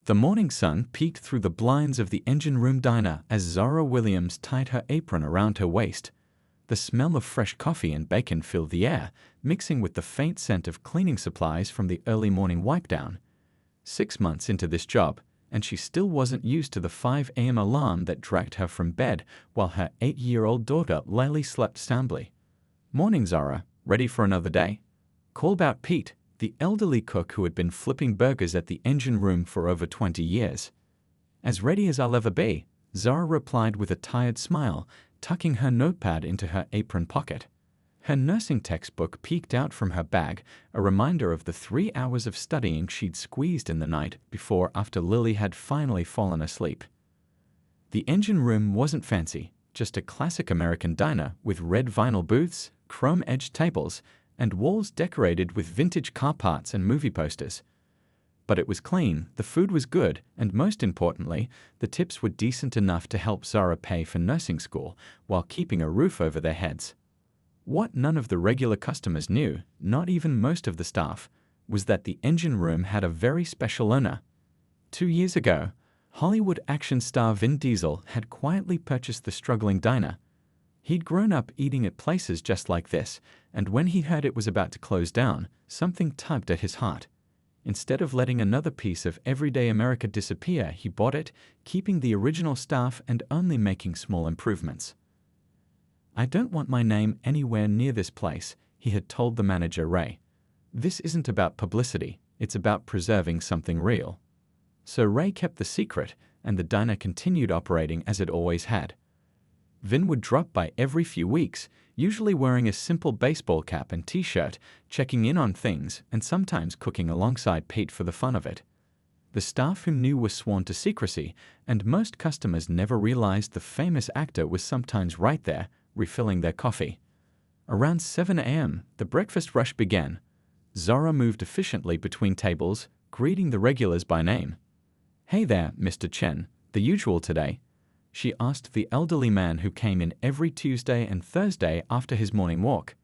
The morning sun peeked through the blinds of the engine room diner as Zara Williams tied her apron around her waist. The smell of fresh coffee and bacon filled the air, mixing with the faint scent of cleaning supplies from the early morning wipe-down. 6 months into this job, and she still wasn't used to the 5 a.m. alarm that dragged her from bed while her 8-year-old daughter Lily slept soundly. "Morning, Zara. Ready for another day?" called out Pete, the elderly cook who had been flipping burgers at the engine room for over 20 years. "As ready as I'll ever be," Zara replied with a tired smile, tucking her notepad into her apron pocket. Her nursing textbook peeked out from her bag, a reminder of the 3 hours of studying she'd squeezed in the night before after Lily had finally fallen asleep. The engine room wasn't fancy, just a classic American diner with red vinyl booths, chrome-edged tables, and walls decorated with vintage car parts and movie posters. But it was clean, the food was good, and most importantly, the tips were decent enough to help Zara pay for nursing school while keeping a roof over their heads. What none of the regular customers knew, not even most of the staff, was that the engine room had a very special owner. 2 years ago, Hollywood action star Vin Diesel had quietly purchased the struggling diner. He'd grown up eating at places just like this, and when he heard it was about to close down, something tugged at his heart. Instead of letting another piece of everyday America disappear, he bought it, keeping the original staff and only making small improvements. "I don't want my name anywhere near this place," he had told the manager Ray. "This isn't about publicity, it's about preserving something real." So Ray kept the secret, and the diner continued operating as it always had. Vin would drop by every few weeks, usually wearing a simple baseball cap and t-shirt, checking in on things and sometimes cooking alongside Pete for the fun of it. The staff who knew were sworn to secrecy, and most customers never realized the famous actor was sometimes right there, refilling their coffee. Around 7 a.m., the breakfast rush began. Zara moved efficiently between tables, greeting the regulars by name. "Hey there, Mr. Chen, the usual today?" she asked the elderly man who came in every Tuesday and Thursday after his morning walk.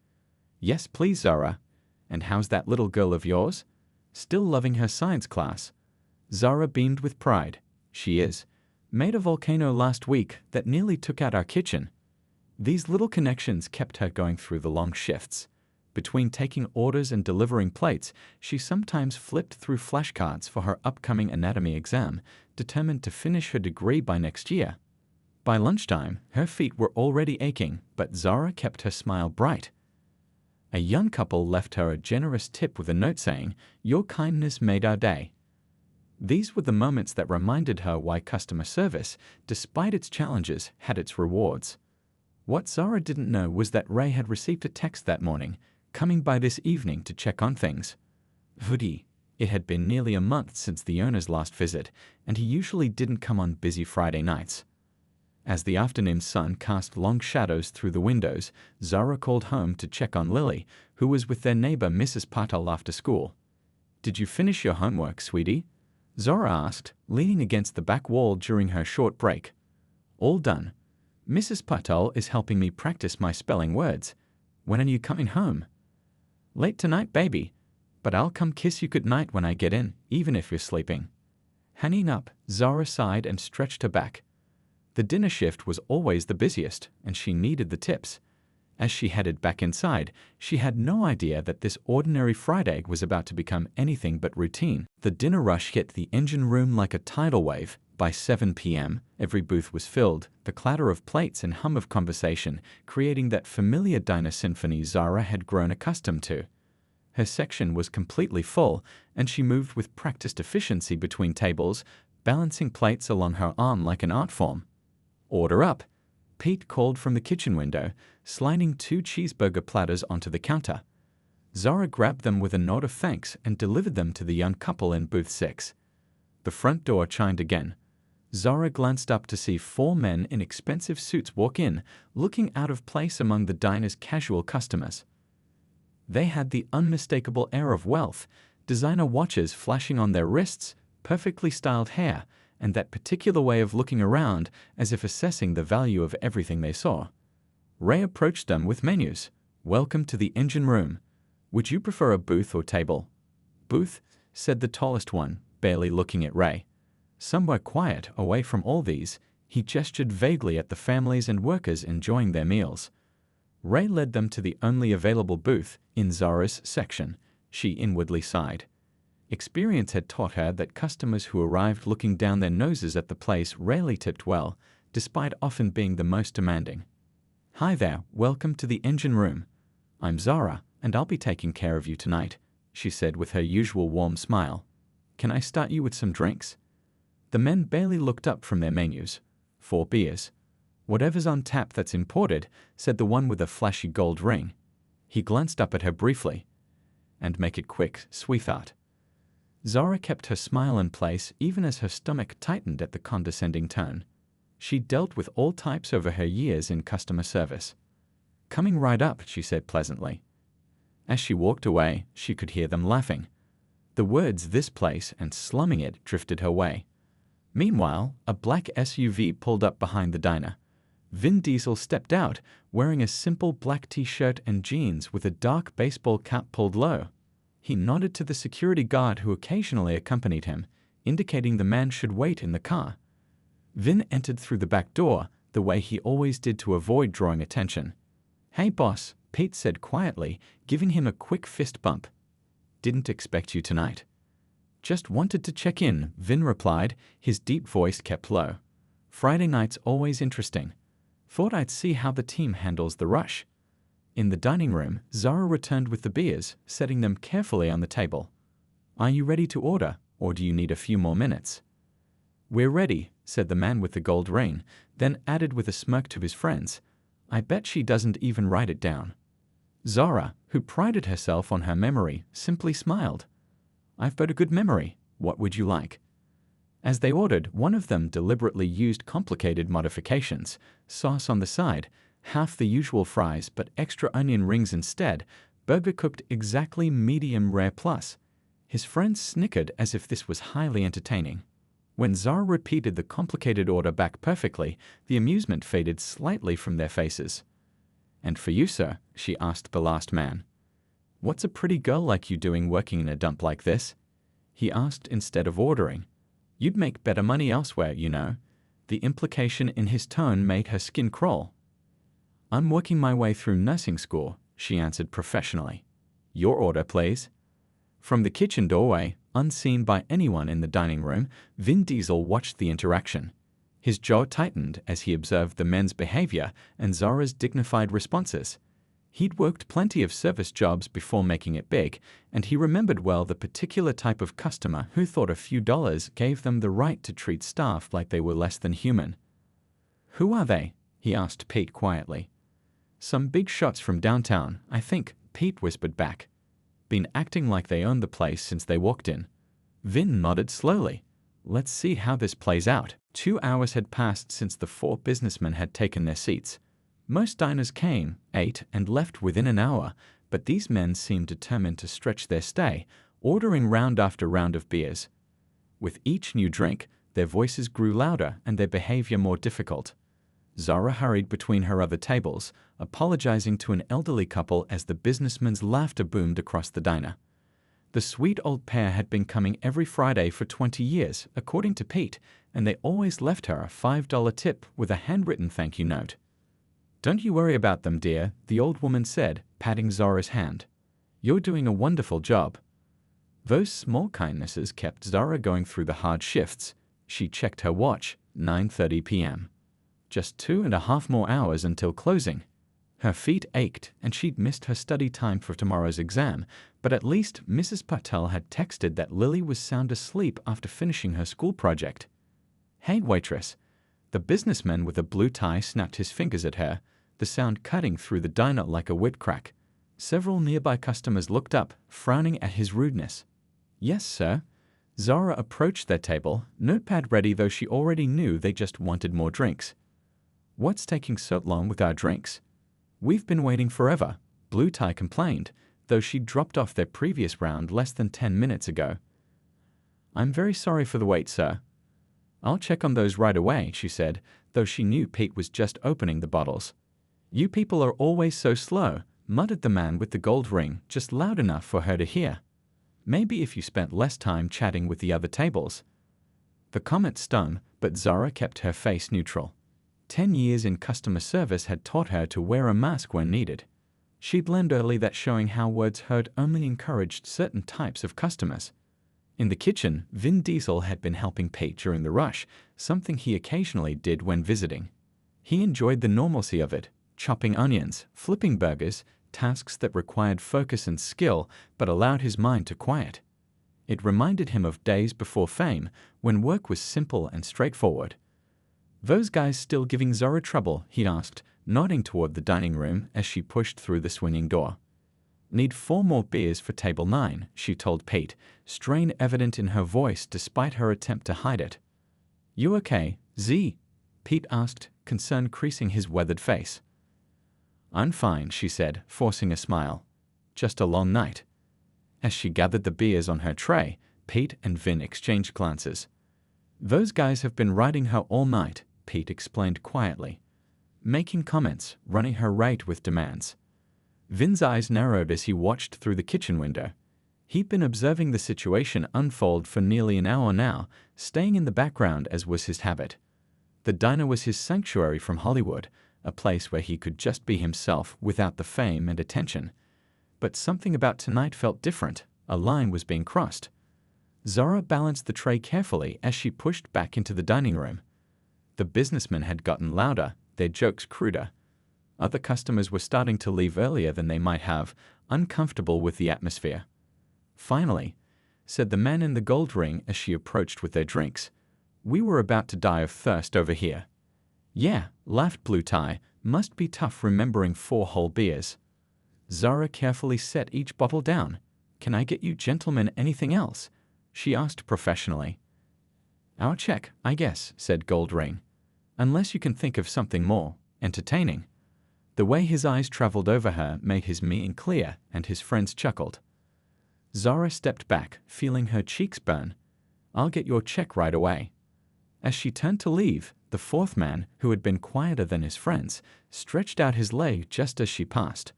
"Yes, please, Zara. And how's that little girl of yours? Still loving her science class?" Zara beamed with pride. "She is. Made a volcano last week that nearly took out our kitchen." These little connections kept her going through the long shifts. Between taking orders and delivering plates, she sometimes flipped through flashcards for her upcoming anatomy exam, determined to finish her degree by next year. By lunchtime, her feet were already aching, but Zara kept her smile bright. A young couple left her a generous tip with a note saying, "Your kindness made our day." These were the moments that reminded her why customer service, despite its challenges, had its rewards. What Zara didn't know was that Ray had received a text that morning, coming by this evening to check on things. Hoodie. It had been nearly a month since the owner's last visit, and he usually didn't come on busy Friday nights. As the afternoon sun cast long shadows through the windows, Zara called home to check on Lily, who was with their neighbor Mrs. Patel after school. "Did you finish your homework, sweetie?" Zara asked, leaning against the back wall during her short break. "All done. Mrs. Patel is helping me practice my spelling words. When are you coming home?" "Late tonight, baby. But I'll come kiss you goodnight when I get in, even if you're sleeping." Hanging up, Zara sighed and stretched her back. The dinner shift was always the busiest, and she needed the tips. As she headed back inside, she had no idea that this ordinary fried egg was about to become anything but routine. The dinner rush hit the engine room like a tidal wave. By 7 p.m., every booth was filled, the clatter of plates and hum of conversation creating that familiar diner symphony Zara had grown accustomed to. Her section was completely full, and she moved with practiced efficiency between tables, balancing plates along her arm like an art form. "Order up," Pete called from the kitchen window, sliding 2 cheeseburger platters onto the counter. Zara grabbed them with a nod of thanks and delivered them to the young couple in booth 6. The front door chimed again. Zara glanced up to see 4 men in expensive suits walk in, looking out of place among the diner's casual customers. They had the unmistakable air of wealth, designer watches flashing on their wrists, perfectly styled hair, and that particular way of looking around as if assessing the value of everything they saw. Ray approached them with menus. "Welcome to the engine room. Would you prefer a booth or table?" "Booth," said the tallest one, barely looking at Ray. Somewhere quiet, away from all these, he gestured vaguely at the families and workers enjoying their meals. Ray led them to the only available booth in Zara's section. She inwardly sighed. Experience had taught her that customers who arrived looking down their noses at the place rarely tipped well, despite often being the most demanding. "Hi there, welcome to the engine room. I'm Zara, and I'll be taking care of you tonight," she said with her usual warm smile. "Can I start you with some drinks?" The men barely looked up from their menus. 4 beers. "Whatever's on tap that's imported," said the one with a flashy gold ring. He glanced up at her briefly. "And make it quick, sweetheart." Zara kept her smile in place even as her stomach tightened at the condescending tone. She dealt with all types over her years in customer service. "Coming right up," she said pleasantly. As she walked away, she could hear them laughing. The words "this place" and "slumming it" drifted her way. Meanwhile, a black SUV pulled up behind the diner. Vin Diesel stepped out, wearing a simple black t-shirt and jeans with a dark baseball cap pulled low. He nodded to the security guard who occasionally accompanied him, indicating the man should wait in the car. Vin entered through the back door, the way he always did to avoid drawing attention. "Hey boss," Pete said quietly, giving him a quick fist bump. "Didn't expect you tonight." "Just wanted to check in," Vin replied, his deep voice kept low. "Friday night's always interesting. Thought I'd see how the team handles the rush." In the dining room, Zara returned with the beers, setting them carefully on the table. "Are you ready to order, or do you need a few more minutes?" "We're ready," said the man with the gold ring, then added with a smirk to his friends, "I bet she doesn't even write it down." Zara, who prided herself on her memory, simply smiled. "I've got a good memory. What would you like?" As they ordered, one of them deliberately used complicated modifications, sauce on the side, half the usual fries but extra onion rings instead, burger cooked exactly medium rare plus. His friends snickered as if this was highly entertaining. When Zara repeated the complicated order back perfectly, the amusement faded slightly from their faces. "And for you, sir?" she asked the last man. "What's a pretty girl like you doing working in a dump like this?" he asked instead of ordering. "You'd make better money elsewhere, you know." The implication in his tone made her skin crawl. "I'm working my way through nursing school," she answered professionally. "Your order, please." From the kitchen doorway, unseen by anyone in the dining room, Vin Diesel watched the interaction. His jaw tightened as he observed the men's behavior and Zara's dignified responses. He'd worked plenty of service jobs before making it big, and he remembered well the particular type of customer who thought a few dollars gave them the right to treat staff like they were less than human. "Who are they?" he asked Pete quietly. "Some big shots from downtown, I think," Pete whispered back. "Been acting like they owned the place since they walked in." Vin nodded slowly. "Let's see how this plays out." 2 hours had passed since the 4 businessmen had taken their seats. Most diners came, ate, and left within an hour, but these men seemed determined to stretch their stay, ordering round after round of beers. With each new drink, their voices grew louder and their behavior more difficult. Zara hurried between her other tables, apologizing to an elderly couple as the businessmen's laughter boomed across the diner. The sweet old pair had been coming every Friday for 20 years, according to Pete, and they always left her a $5 tip with a handwritten thank you note. "Don't you worry about them, dear," the old woman said, patting Zara's hand. "You're doing a wonderful job." Those small kindnesses kept Zara going through the hard shifts. She checked her watch, 9:30 p.m. Just 2.5 more hours until closing. Her feet ached and she'd missed her study time for tomorrow's exam, but at least Mrs. Patel had texted that Lily was sound asleep after finishing her school project. "Hey, waitress." The businessman with a blue tie snapped his fingers at her, the sound cutting through the diner like a whip crack. Several nearby customers looked up, frowning at his rudeness. "Yes, sir." Zara approached their table, notepad ready though she already knew they just wanted more drinks. "What's taking so long with our drinks?" "We've been waiting forever," Blue Tie complained, though she'd dropped off their previous round less than 10 minutes ago. "I'm very sorry for the wait, sir." "I'll check on those right away," she said, though she knew Pete was just opening the bottles. "You people are always so slow," muttered the man with the gold ring, just loud enough for her to hear. "Maybe if you spent less time chatting with the other tables." The comment stung, but Zara kept her face neutral. 10 years in customer service had taught her to wear a mask when needed. She'd learned early that showing how words hurt only encouraged certain types of customers. In the kitchen, Vin Diesel had been helping Pete during the rush, something he occasionally did when visiting. He enjoyed the normalcy of it, chopping onions, flipping burgers, tasks that required focus and skill but allowed his mind to quiet. It reminded him of days before fame, when work was simple and straightforward. "Those guys still giving Zara trouble?" he asked, nodding toward the dining room as she pushed through the swinging door. "Need 4 more beers for table 9, she told Pete, strain evident in her voice despite her attempt to hide it. "You okay, Z?" Pete asked, concern creasing his weathered face. "I'm fine," she said, forcing a smile. "Just a long night." As she gathered the beers on her tray, Pete and Vin exchanged glances. "Those guys have been riding her all night," Pete explained quietly, making comments, running her rate with demands. Vin's eyes narrowed as he watched through the kitchen window. He'd been observing the situation unfold for nearly an hour now, staying in the background as was his habit. The diner was his sanctuary from Hollywood, a place where he could just be himself without the fame and attention. But something about tonight felt different. A line was being crossed. Zara balanced the tray carefully as she pushed back into the dining room. The businessmen had gotten louder, their jokes cruder. Other customers were starting to leave earlier than they might have, uncomfortable with the atmosphere. "Finally," said the man in the gold ring as she approached with their drinks. "We were about to die of thirst over here." "Yeah," laughed Blue Tie, "must be tough remembering 4 whole beers." Zara carefully set each bottle down. "Can I get you gentlemen anything else?" she asked professionally. "Our check, I guess," said Gold Ring. "Unless you can think of something more entertaining." The way his eyes traveled over her made his meaning clear, and his friends chuckled. Zara stepped back, feeling her cheeks burn. "I'll get your check right away." As she turned to leave, the 4th man, who had been quieter than his friends, stretched out his leg just as she passed.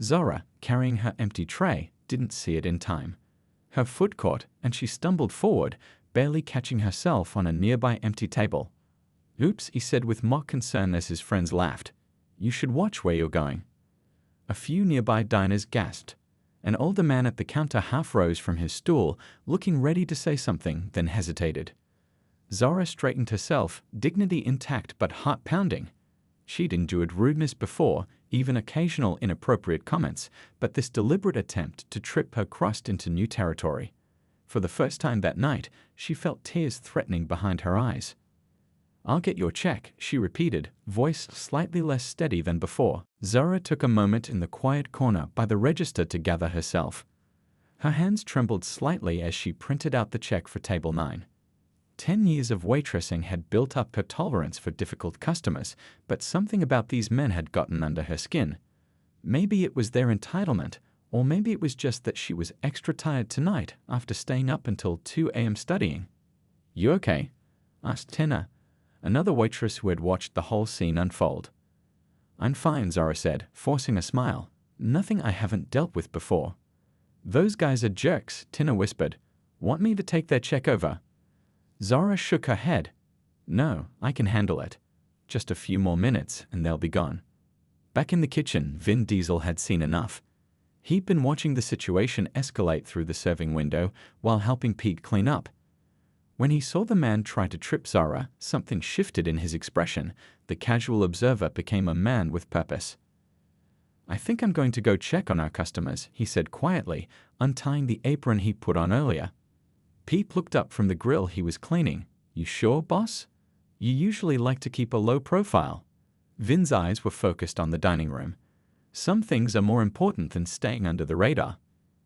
Zara, carrying her empty tray, didn't see it in time. Her foot caught, and she stumbled forward, barely catching herself on a nearby empty table. "Oops," he said with mock concern as his friends laughed. "You should watch where you're going." A few nearby diners gasped. An older man at the counter half rose from his stool, looking ready to say something, then hesitated. Zara straightened herself, dignity intact but heart pounding. She'd endured rudeness before, even occasional inappropriate comments, but this deliberate attempt to trip her crossed into new territory. For the first time that night, she felt tears threatening behind her eyes. "I'll get your check," she repeated, voice slightly less steady than before. Zara took a moment in the quiet corner by the register to gather herself. Her hands trembled slightly as she printed out the check for table 9. 10 years of waitressing had built up her tolerance for difficult customers, but something about these men had gotten under her skin. Maybe it was their entitlement, or maybe it was just that she was extra tired tonight after staying up until 2 a.m. studying. "You okay?" asked Tina, another waitress who had watched the whole scene unfold. "I'm fine," Zara said, forcing a smile. "Nothing I haven't dealt with before." "Those guys are jerks," Tina whispered. "Want me to take their check over?" Zara shook her head. "No, I can handle it. Just a few more minutes and they'll be gone." Back in the kitchen, Vin Diesel had seen enough. He'd been watching the situation escalate through the serving window while helping Pete clean up. When he saw the man try to trip Zara, something shifted in his expression. The casual observer became a man with purpose. "I think I'm going to go check on our customers," he said quietly, untying the apron he put on earlier. Pete looked up from the grill he was cleaning. "You sure, boss? You usually like to keep a low profile." Vin's eyes were focused on the dining room. Some things are more important than staying under the radar.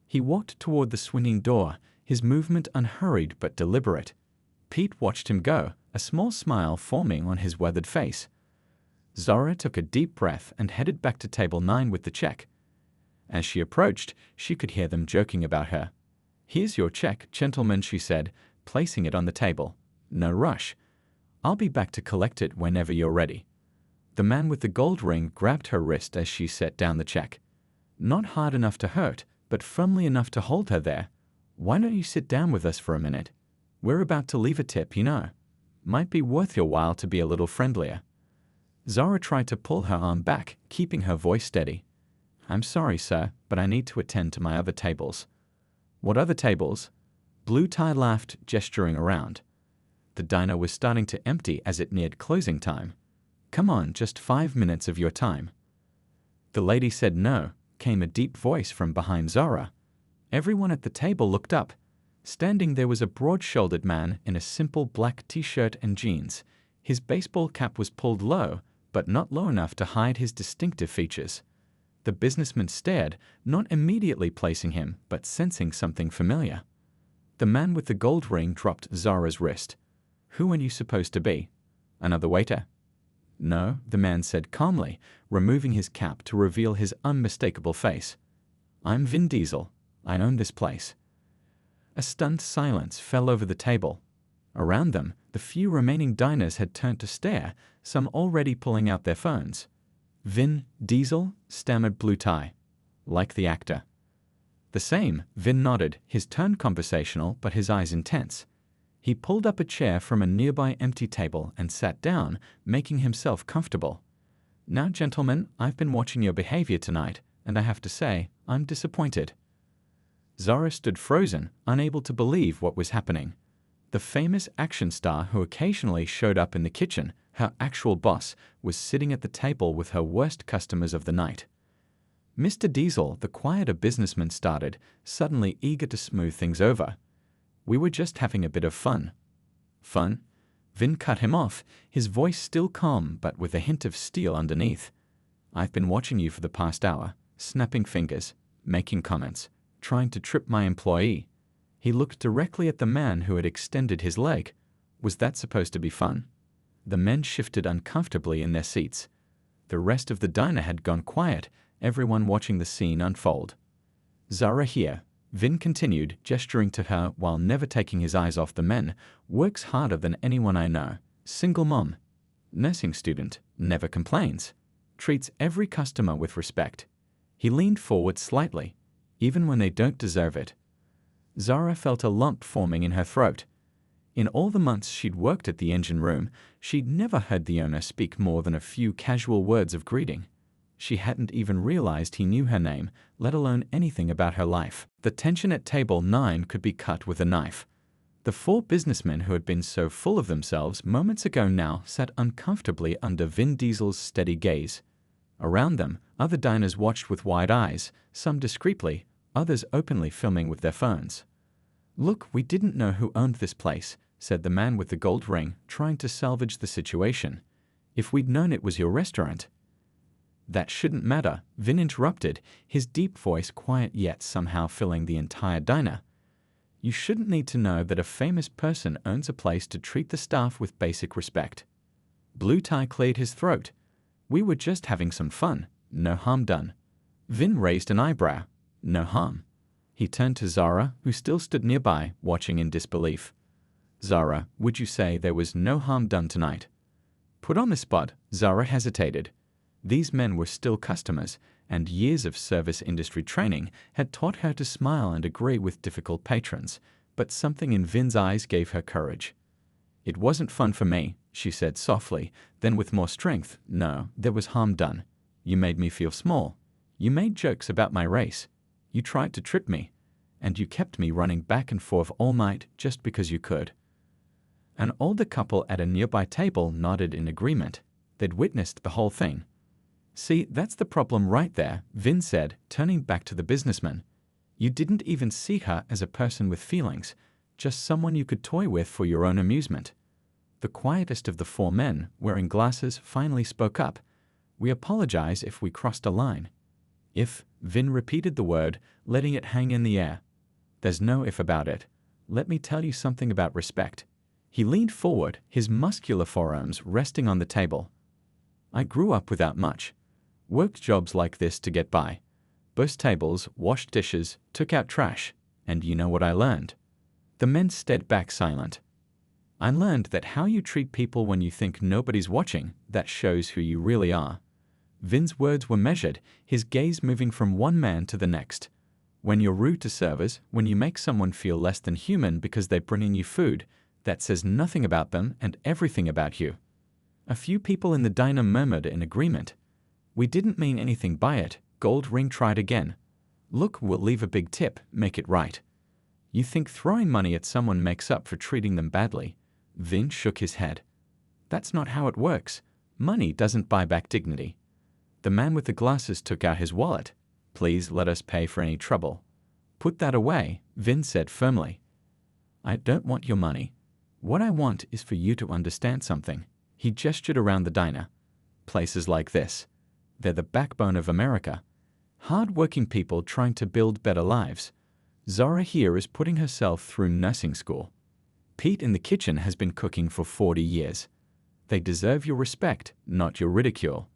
He walked toward the swinging door, his movement unhurried but deliberate. Pete watched him go, a small smile forming on his weathered face. Zara took a deep breath and headed back to table 9 with the check. As she approached, she could hear them joking about her. "Here's your check, gentlemen," she said, placing it on the table. "No rush. I'll be back to collect it whenever you're ready." The man with the gold ring grabbed her wrist as she set down the check. Not hard enough to hurt, but firmly enough to hold her there. "Why don't you sit down with us for a minute?" We're about to leave a tip, you know. Might be worth your while to be a little friendlier. Zara tried to pull her arm back, keeping her voice steady. I'm sorry, sir, but I need to attend to my other tables. What other tables? Blue Tie laughed, gesturing around. The diner was starting to empty as it neared closing time. Come on, just 5 minutes of your time. The lady said no, came a deep voice from behind Zara. Everyone at the table looked up. Standing there was a broad-shouldered man in a simple black t-shirt and jeans. His baseball cap was pulled low, but not low enough to hide his distinctive features. The businessman stared, not immediately placing him, but sensing something familiar. The man with the gold ring dropped Zara's wrist. Who are you supposed to be? Another waiter? No, the man said calmly, removing his cap to reveal his unmistakable face. I'm Vin Diesel. I own this place. A stunned silence fell over the table. Around them, the few remaining diners had turned to stare, some already pulling out their phones. Vin Diesel, stammered Blue Tie. Like the actor. The same, Vin nodded, his tone conversational but his eyes intense. He pulled up a chair from a nearby empty table and sat down, making himself comfortable. Now, gentlemen, I've been watching your behavior tonight, and I have to say, I'm disappointed. Zara stood frozen, unable to believe what was happening. The famous action star who occasionally showed up in the kitchen, her actual boss, was sitting at the table with her worst customers of the night. Mr. Diesel, the quieter businessman, started, suddenly eager to smooth things over. We were just having a bit of fun. Fun? Vin cut him off, his voice still calm but with a hint of steel underneath. I've been watching you for the past hour, snapping fingers, making comments, trying to trip my employee. He looked directly at the man who had extended his leg. Was that supposed to be fun? The men shifted uncomfortably in their seats. The rest of the diner had gone quiet, everyone watching the scene unfold. Zara here, Vin continued, gesturing to her while never taking his eyes off the men, works harder than anyone I know. Single mom. Nursing student, never complains. Treats every customer with respect. He leaned forward slightly, even when they don't deserve it. Zara felt a lump forming in her throat. In all the months she'd worked at the engine room, she'd never heard the owner speak more than a few casual words of greeting. She hadn't even realized he knew her name, let alone anything about her life. The tension at table 9 could be cut with a knife. The 4 businessmen who had been so full of themselves moments ago now sat uncomfortably under Vin Diesel's steady gaze. Around them, other diners watched with wide eyes, some discreetly, others openly filming with their phones. Look, we didn't know who owned this place, said the man with the gold ring, trying to salvage the situation. If we'd known it was your restaurant. That shouldn't matter, Vin interrupted, his deep voice quiet yet somehow filling the entire diner. You shouldn't need to know that a famous person owns a place to treat the staff with basic respect. Blue Tie cleared his throat. We were just having some fun, no harm done. Vin raised an eyebrow. No harm. He turned to Zara, who still stood nearby, watching in disbelief. Zara, would you say there was no harm done tonight? Put on the spot, Zara hesitated. These men were still customers, and years of service industry training had taught her to smile and agree with difficult patrons, but something in Vin's eyes gave her courage. It wasn't fun for me, she said softly, then with more strength, no, there was harm done. You made me feel small. You made jokes about my race. You tried to trip me, and you kept me running back and forth all night just because you could. An older couple at a nearby table nodded in agreement. They'd witnessed the whole thing. See, that's the problem right there, Vin said, turning back to the businessman. You didn't even see her as a person with feelings, just someone you could toy with for your own amusement. The quietest of the 4 men, wearing glasses, finally spoke up. We apologize if we crossed a line. If, Vin repeated the word, letting it hang in the air. There's no if about it. Let me tell you something about respect. He leaned forward, his muscular forearms resting on the table. I grew up without much. Worked jobs like this to get by. Bussed tables, washed dishes, took out trash. And you know what I learned? The men stared back silent. I learned that how you treat people when you think nobody's watching, that shows who you really are. Vin's words were measured, his gaze moving from one man to the next. When you're rude to servers, when you make someone feel less than human because they bring in you food, that says nothing about them and everything about you. A few people in the diner murmured in agreement. We didn't mean anything by it, Gold Ring tried again. Look, we'll leave a big tip, make it right. You think throwing money at someone makes up for treating them badly? Vin shook his head. That's not how it works. Money doesn't buy back dignity. The man with the glasses took out his wallet. Please let us pay for any trouble. Put that away, Vin said firmly. I don't want your money. What I want is for you to understand something. He gestured around the diner. Places like this. They're the backbone of America. Hard-working people trying to build better lives. Zara here is putting herself through nursing school. Pete in the kitchen has been cooking for 40 years. They deserve your respect, not your ridicule.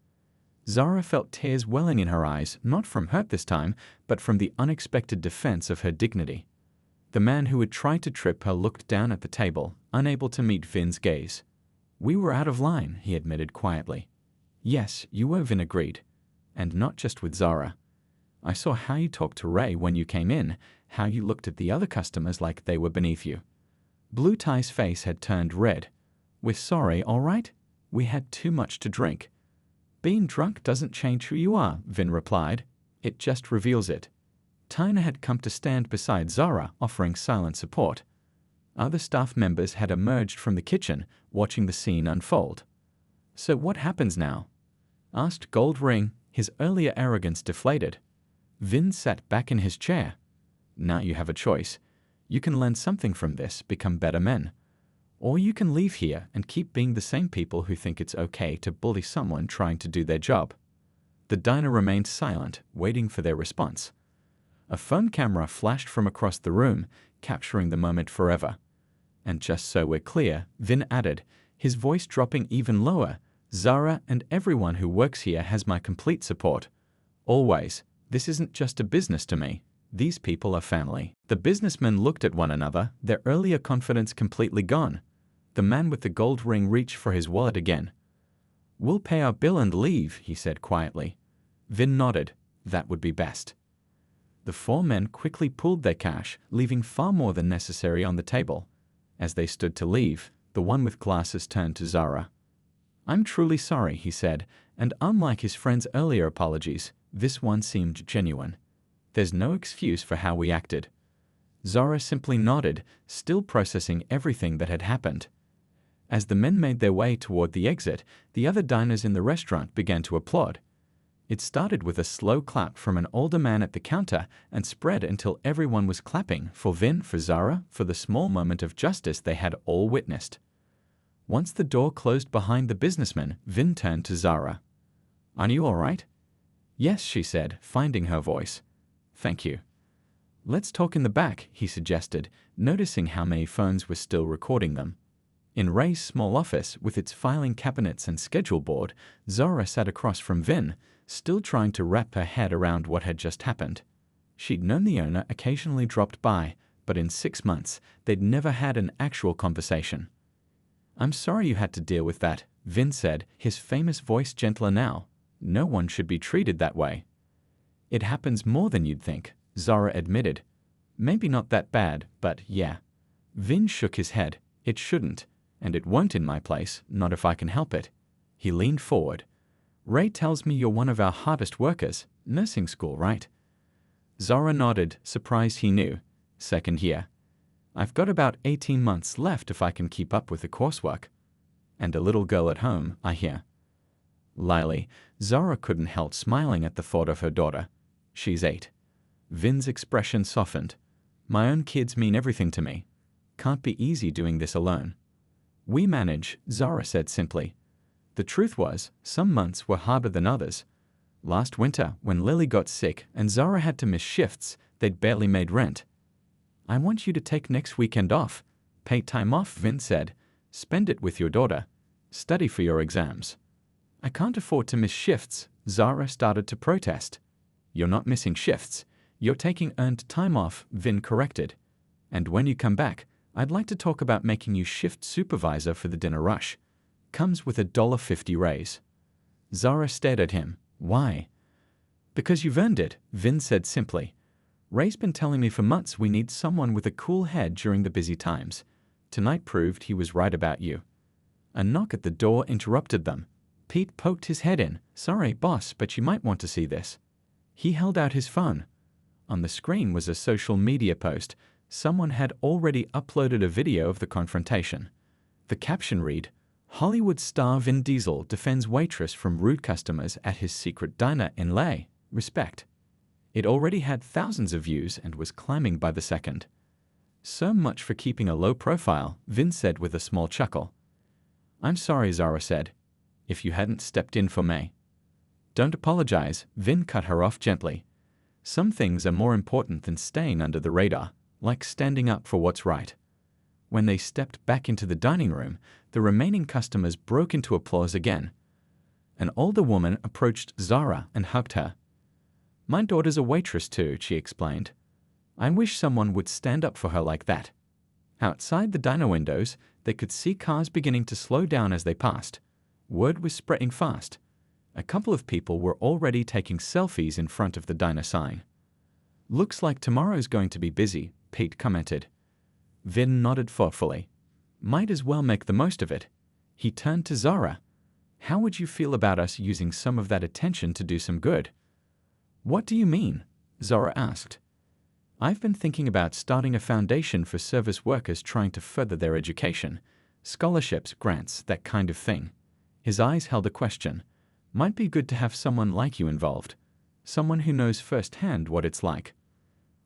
Zara felt tears welling in her eyes, not from hurt this time, but from the unexpected defense of her dignity. The man who had tried to trip her looked down at the table, unable to meet Vin's gaze. We were out of line, he admitted quietly. Yes, you were, Vin agreed. And not just with Zara. I saw how you talked to Ray when you came in, how you looked at the other customers like they were beneath you. Blue Tie's face had turned red. We're sorry, all right? We had too much to drink. Being drunk doesn't change who you are, Vin replied. It just reveals it. Tina had come to stand beside Zara, offering silent support. Other staff members had emerged from the kitchen, watching the scene unfold. So what happens now? Asked Gold Ring, his earlier arrogance deflated. Vin sat back in his chair. Now you have a choice. You can learn something from this, become better men. Or you can leave here and keep being the same people who think it's okay to bully someone trying to do their job. The diner remained silent, waiting for their response. A phone camera flashed from across the room, capturing the moment forever. And just so we're clear, Vin added, his voice dropping even lower, Zara and everyone who works here has my complete support. Always. This isn't just a business to me. These people are family. The businessmen looked at one another, their earlier confidence completely gone. The man with the gold ring reached for his wallet again. We'll pay our bill and leave, he said quietly. Vin nodded. That would be best. The four men quickly pulled their cash, leaving far more than necessary on the table. As they stood to leave, the one with glasses turned to Zara. I'm truly sorry, he said, and unlike his friend's earlier apologies, this one seemed genuine. There's no excuse for how we acted. Zara simply nodded, still processing everything that had happened. As the men made their way toward the exit, the other diners in the restaurant began to applaud. It started with a slow clap from an older man at the counter and spread until everyone was clapping for Vin, for Zara, for the small moment of justice they had all witnessed. Once the door closed behind the businessman, Vin turned to Zara. Are you all right? Yes, she said, finding her voice. Thank you. Let's talk in the back, he suggested, noticing how many phones were still recording them. In Ray's small office, with its filing cabinets and schedule board, Zara sat across from Vin, still trying to wrap her head around what had just happened. She'd known the owner occasionally dropped by, but in 6 months, they'd never had an actual conversation. I'm sorry you had to deal with that, Vin said, his famous voice gentler now. No one should be treated that way. It happens more than you'd think, Zara admitted. Maybe not that bad, but yeah. Vin shook his head. It shouldn't, and it won't in my place, not if I can help it. He leaned forward. Ray tells me you're one of our hardest workers. Nursing school, right? Zara nodded, surprised he knew. Second year. I've got about 18 months left if I can keep up with the coursework. And a little girl at home, I hear. Lyly, Zara couldn't help smiling at the thought of her daughter. She's 8. Vin's expression softened. My own kids mean everything to me. Can't be easy doing this alone. We manage, Zara said simply. The truth was, some months were harder than others. Last winter, when Lily got sick and Zara had to miss shifts, they'd barely made rent. I want you to take next weekend off. Pay time off, Vin said. Spend it with your daughter. Study for your exams. I can't afford to miss shifts, Zara started to protest. You're not missing shifts. You're taking earned time off, Vin corrected. And when you come back, I'd like to talk about making you shift supervisor for the dinner rush. Comes with a $1.50 raise. Zara stared at him. Why? Because you've earned it, Vin said simply. Ray's been telling me for months we need someone with a cool head during the busy times. Tonight proved he was right about you. A knock at the door interrupted them. Pete poked his head in. Sorry, boss, but you might want to see this. He held out his phone. On the screen was a social media post. Someone had already uploaded a video of the confrontation. The caption read, Hollywood star Vin Diesel defends waitress from rude customers at his secret diner in LA. Respect. It already had thousands of views and was climbing by the second. So much for keeping a low profile, Vin said with a small chuckle. I'm sorry, Zara said. If you hadn't stepped in for me. Don't apologize, Vin cut her off gently. Some things are more important than staying under the radar, like standing up for what's right. When they stepped back into the dining room, the remaining customers broke into applause again. An older woman approached Zara and hugged her. My daughter's a waitress too, she explained. I wish someone would stand up for her like that. Outside the diner windows, they could see cars beginning to slow down as they passed. Word was spreading fast. A couple of people were already taking selfies in front of the diner sign. Looks like tomorrow's going to be busy, Pete commented. Vin nodded thoughtfully. Might as well make the most of it. He turned to Zara. How would you feel about us using some of that attention to do some good? What do you mean? Zara asked. I've been thinking about starting a foundation for service workers trying to further their education. Scholarships, grants, that kind of thing. His eyes held a question. Might be good to have someone like you involved. Someone who knows firsthand what it's like.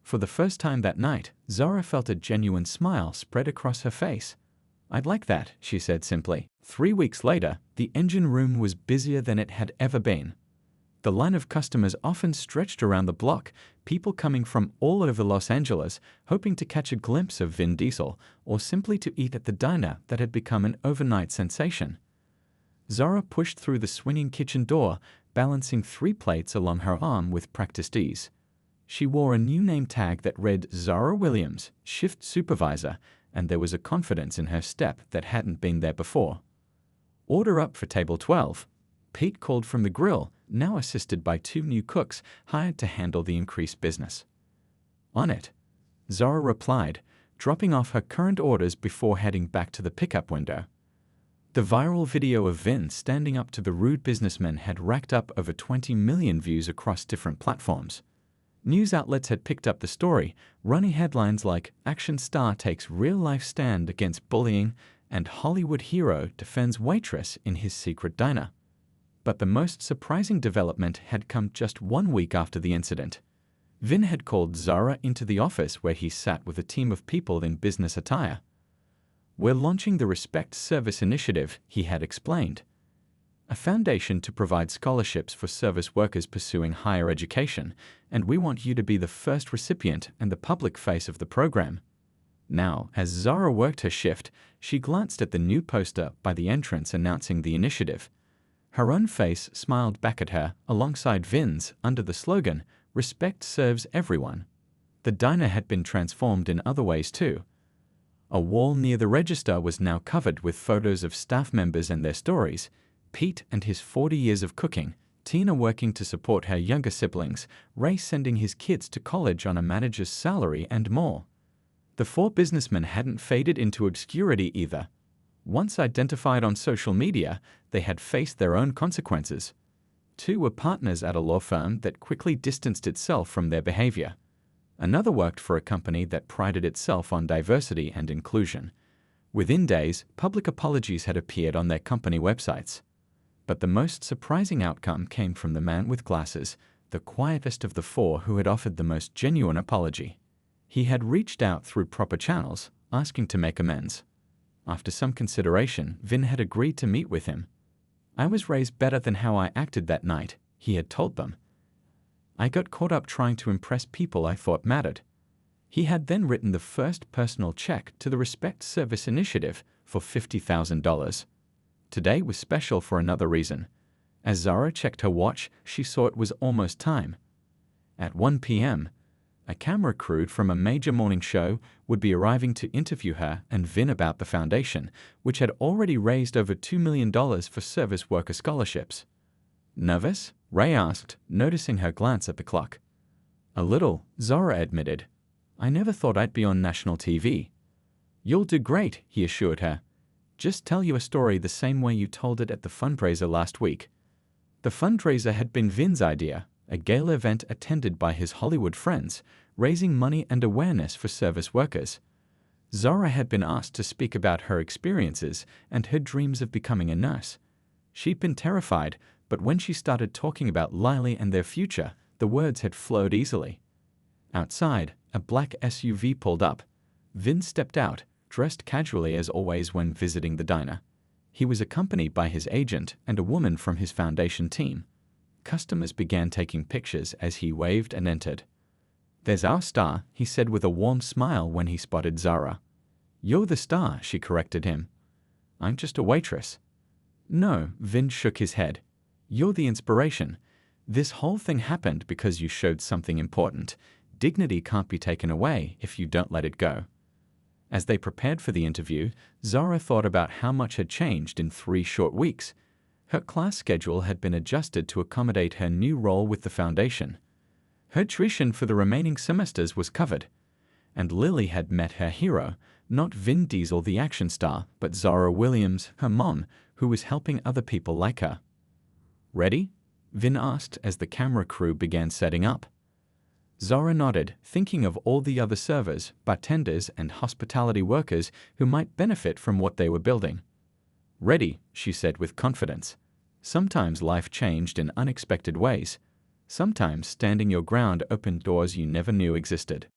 For the first time that night, Zara felt a genuine smile spread across her face. I'd like that, she said simply. 3 weeks later, the engine room was busier than it had ever been. The line of customers often stretched around the block, people coming from all over Los Angeles, hoping to catch a glimpse of Vin Diesel, or simply to eat at the diner that had become an overnight sensation. Zara pushed through the swinging kitchen door, balancing 3 plates along her arm with practiced ease. She wore a new name tag that read Zara Williams, shift supervisor, and there was a confidence in her step that hadn't been there before. Order up for table 12. Pete called from the grill, now assisted by 2 new cooks hired to handle the increased business. On it, Zara replied, dropping off her current orders before heading back to the pickup window. The viral video of Vin standing up to the rude businessman had racked up over 20 million views across different platforms. News outlets had picked up the story, running headlines like Action Star takes real-life stand against bullying and Hollywood hero defends waitress in his secret diner. But the most surprising development had come just 1 week after the incident. Vin had called Zara into the office where he sat with a team of people in business attire. We're launching the Respect Service Initiative, he had explained. A foundation to provide scholarships for service workers pursuing higher education, and we want you to be the first recipient and the public face of the program. Now, as Zara worked her shift, she glanced at the new poster by the entrance announcing the initiative. Her own face smiled back at her, alongside Vin's, under the slogan, Respect serves everyone. The diner had been transformed in other ways too. A wall near the register was now covered with photos of staff members and their stories, Pete and his 40 years of cooking, Tina working to support her younger siblings, Ray sending his kids to college on a manager's salary, and more. The 4 businessmen hadn't faded into obscurity either. Once identified on social media, they had faced their own consequences. 2 were partners at a law firm that quickly distanced itself from their behavior. Another worked for a company that prided itself on diversity and inclusion. Within days, public apologies had appeared on their company websites. But the most surprising outcome came from the man with glasses, the quietest of the 4 who had offered the most genuine apology. He had reached out through proper channels, asking to make amends. After some consideration, Vin had agreed to meet with him. I was raised better than how I acted that night, he had told them. I got caught up trying to impress people I thought mattered. He had then written the first personal check to the Respect Service Initiative for $50,000. Today was special for another reason. As Zara checked her watch, she saw it was almost time. At 1 p.m., a camera crew from a major morning show would be arriving to interview her and Vin about the foundation, which had already raised over $2 million for service worker scholarships. Nervous? Ray asked, noticing her glance at the clock. A little, Zara admitted. I never thought I'd be on national TV. You'll do great, he assured her. Just tell you a story the same way you told it at the fundraiser last week. The fundraiser had been Vin's idea, a gala event attended by his Hollywood friends, raising money and awareness for service workers. Zara had been asked to speak about her experiences and her dreams of becoming a nurse. She'd been terrified, but when she started talking about Lily and their future, the words had flowed easily. Outside, a black SUV pulled up. Vin stepped out, dressed casually as always when visiting the diner. He was accompanied by his agent and a woman from his foundation team. Customers began taking pictures as he waved and entered. There's our star, he said with a warm smile when he spotted Zara. You're the star, she corrected him. I'm just a waitress. No, Vin shook his head. You're the inspiration. This whole thing happened because you showed something important. Dignity can't be taken away if you don't let it go. As they prepared for the interview, Zara thought about how much had changed in 3 short weeks. Her class schedule had been adjusted to accommodate her new role with the foundation. Her tuition for the remaining semesters was covered. And Lily had met her hero, not Vin Diesel the action star, but Zara Williams, her mom, who was helping other people like her. Ready? Vin asked as the camera crew began setting up. Zara nodded, thinking of all the other servers, bartenders, and hospitality workers who might benefit from what they were building. Ready, she said with confidence. Sometimes life changed in unexpected ways. Sometimes standing your ground opened doors you never knew existed.